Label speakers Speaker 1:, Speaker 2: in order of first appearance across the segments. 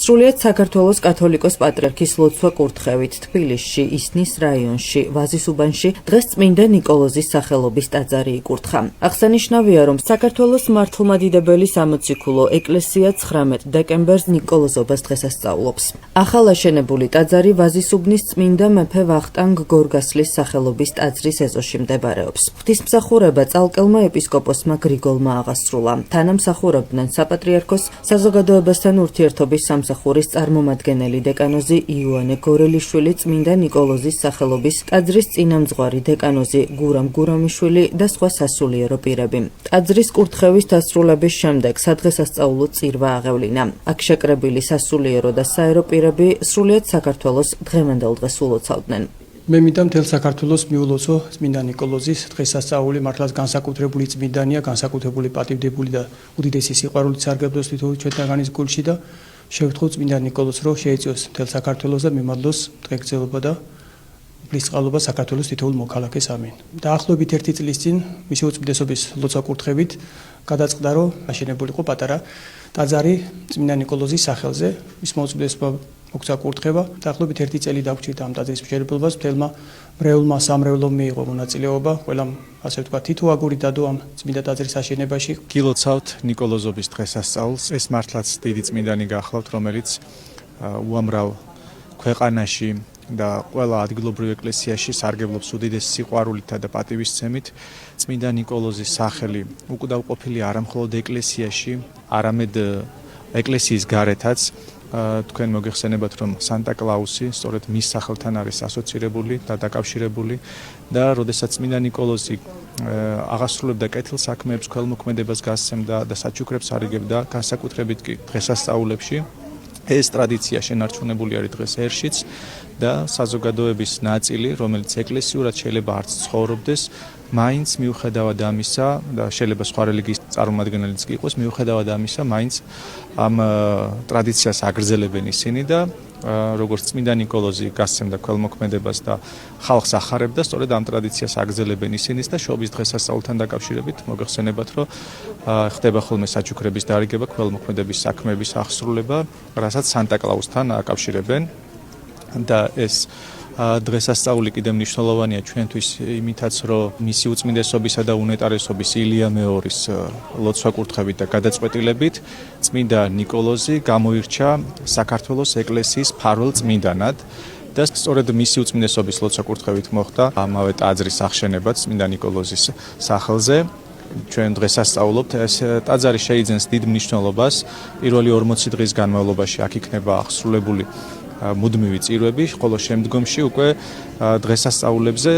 Speaker 1: სრულიად საქართველოს კათოლიკოს პატრიარქის ლოცვა კურთხევით თბილისში, ისნის რაიონში, ვაზისუბანში დღეს წმინდა ნიკოლოზის სახელობის ტაძარი იკურთხა. აღსანიშნავია, რომ საქართველოს მართლმადიდებელი სამოციქულო ეკლესია 19 დეკემბერს ნიკოლოზობას დღესასწაულობს. ახალაშენებული ტაძარი ვაზისუბნის წმინდა მეფე ვახტანგ გორგასლის სახელობის ტაძრის ეზოში მდებარეობს. ღვთისმსახურება წალკელმა ეპისკოპოსმა გრიგოლმა აღასრულა. თანამსახურებდნენ საპატრიარქოს საზოგადოებასთან ურთიერთობის სამსახურის წარმომადგენელი დეკანოზი იოანე გორელიშვილი, წმინდა ნიკოლოზის სახელობის ტაძრის წინამძღვარი დეკანოზი გურამ გურამიშვილი და სხვა სასულიერო პირები. ტაძრის კურთხევის დასრულების შემდეგ სადღესასწაულო წირვა აღევლინა. აქ შეკრებილი სასულიერო და საერო პირები სრულიად საქართველოს დღევანდელ დღეს ულოცავდნენ.
Speaker 2: მე მინდა მთელ საქართველოს მიულოცო წმინდა ნიკოლოზის დღესასწაული, მართლაც განსაკუთრებული წმინდანია, განსაკუთრებული პატივდებული და უდიდესი სიყვარულით სარგებლობს თითოეულ ჩვენთაგანის გულში და შევთხოვ წმინდა ნიკოლოზს, რომ შეეწიოს მთელ საქართველოს და მიმართლოს დღეგრძელობა და ღვთისწყალობა საქართველოს თითოეულ მოქალაქეს. ამინ. დაახლოებით 1 წლის წინ მისი უწმინდესობის ლოცვა კურთხევით გადაწყდა, რომ აშენებული იყო პატარა ტაძარი წმინდა ნიკოლოზის სახელზე. ის მოუწმინდესობა მოგცა კურთხევა. დაახლოებით 1 წელი დაგვჭირდა ამ ტაძრის მშენებლობას. მთელმა მრევლმა სამრევლომ მიიღო მონაწილეობა. ყველამ, ასე ვთქვათ, თითო აგური დადო ამ წმინდა ტაძრის აშენებაში.
Speaker 3: გილოცავთ ნიკოლოზობის დღესასწაულს. ეს მართლაც დიდი წმინდანი გახლავთ, რომელიც უამრავ ქვეყანაში და ყველა ადგილობრივ ეკლესიაში სარგებლობს უდიდესი სიყვარულითა და პატივისცემით. წმინდა ნიკოლოზის სახელი უკდავყოფილი არა მხოლოდ ეკლესიაში, არამედ ეკლესიის გარეთაც. თქვენ მოგეხსენებათ, რომ სანტა კლაუსი სწორედ მის სახელთან არის ასოცირებული და დაკავშირებული და როდესაც წმინდა ნიკოლოზი აღასრულებდა კეთილსაქმეებს, ქველმოქმედებას გასცემდა და საჩუქრებს არიგებდა, განსაკუთრებით კი დღესასწაულებში. ეს ტრადიცია შენარჩუნებული არის დღეს ერშიც და საზოგადოების ნაწილი, რომელიც ეკლესიურად შეიძლება არც ცხოვრობდეს, მაინც მიუხედავად ამისა და შეიძლება სხვა რელიგიის წარმომადგენელიც კი იყოს, მიუხედავად ამისა, მაინც ამ ტრადიციას აგრძელებენ ისინი და როგორც წმინდა ნიკოლოზი გასცემდა ქველმოქმედებას და ხალხს ახარებდა, სწორედ ამ ტრადიციას აგრძელებენ ისინიც და შობის დღესასწაულთან დაკავშირებით მოგეხსენებათ, რომ ხდება ხოლმე საჩუქრების დარიგება, ქველმოქმედების საქმეების აღსრულება, რასაც სანტა კლაუსთან აკავშირებენ და ეს დღესასწაული კიდე მნიშვნელოვანია ჩვენთვის იმითაც, რომ მისი უწმინდესობისა და უნეტარესობის ილია მეორის ლოცვა კურთხევით და გადაწყვეტილებით წმინდა ნიკოლოზი გამოირჩა საქართველოს ეკლესიის მფარველ წმინდანად და სწორედ მისი უწმინდესობის ლოცვა კურთხევით მოხდა ამავე ტაძრის აღშენებაც წმინდა ნიკოლოზის სახელზე. ჩვენ დღესასწაულობთ, ეს ტაძარი შეიძენს დიდ მნიშვნელობას. პირველი 40 დღის განმავლობაში აქ იქნება აღსრულებული მუდმივი წირვები, ხოლო შემდგომში უკვე დღესასწაულებზე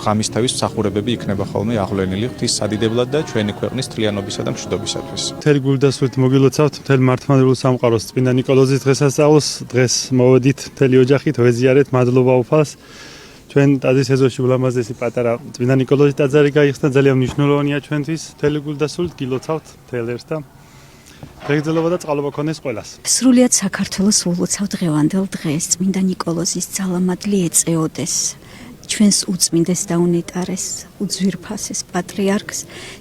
Speaker 3: ხამისთავის მსახურებები იქნება ხოლმე აღვლენილი ღვთის სადიდებლად და ჩვენი ქვეყნის თლიანობისა და მშვიდობისათვის.
Speaker 4: მთელი გულდასრულით მოგილოცავთ მთელ მართლმადიდებლურ სამყაროს წმინდა ნიკოლოზის დღესასწაულს. დღეს მოვედით მთელი ოჯახით, ვეზიარეთ, მადლობა უფალს. ჩვენ ტაძრის ეზოში ულამაზესი პატარა წმინდა ნიკოლოზის ტაძარი გაიხსნა, ძალიან მნიშვნელოვანია ჩვენთვის. მთელი გულდასრულით გილოცავთ მთელ ერთს და დღეგრძელობა და წყალობა გქონდეს ყველას.
Speaker 5: სრულიად საქართველოს ულოცავ დღევანდელ დღეს წმინდა ნიკოლოზის ძალამადლი ეწეოდეს ჩვენს უწმინდეს და უნეტარეს უძვირფასეს პატრიარქს,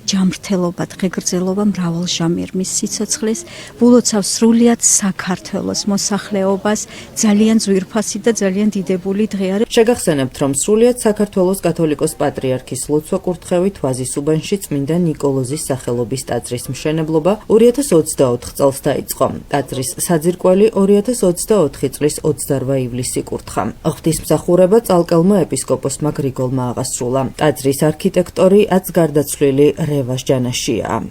Speaker 5: ჯანმრთელობა, დღეგრძელობა, მრავალჟამიერ მის სიცოცხლეს, ულოცავ სრულიად საქართველოს მოსახლეობას, ძალიან ძვირფასი და ძალიან დიდებული დღე არის.
Speaker 1: შეგახსენებთ, რომ სრულიად საქართველოს კათოლიკოს პატრიარქის ლოცვა კურთხევით ვაზისუბანში წმინდა ნიკოლოზის სახელობის ტაძრის მშენებლობა 2024 წელს დაიწყო. ტაძრის საძირკველი 2024 წლის 28 ივლისს იკურთხა. ღვთისმსახურება წალკელმა ეპისკოპოსმა გრიგოლმა აღასრულა. ტაძრის არქიტექტორი აც გარდაცვლილი რევაზ ჯანაშია.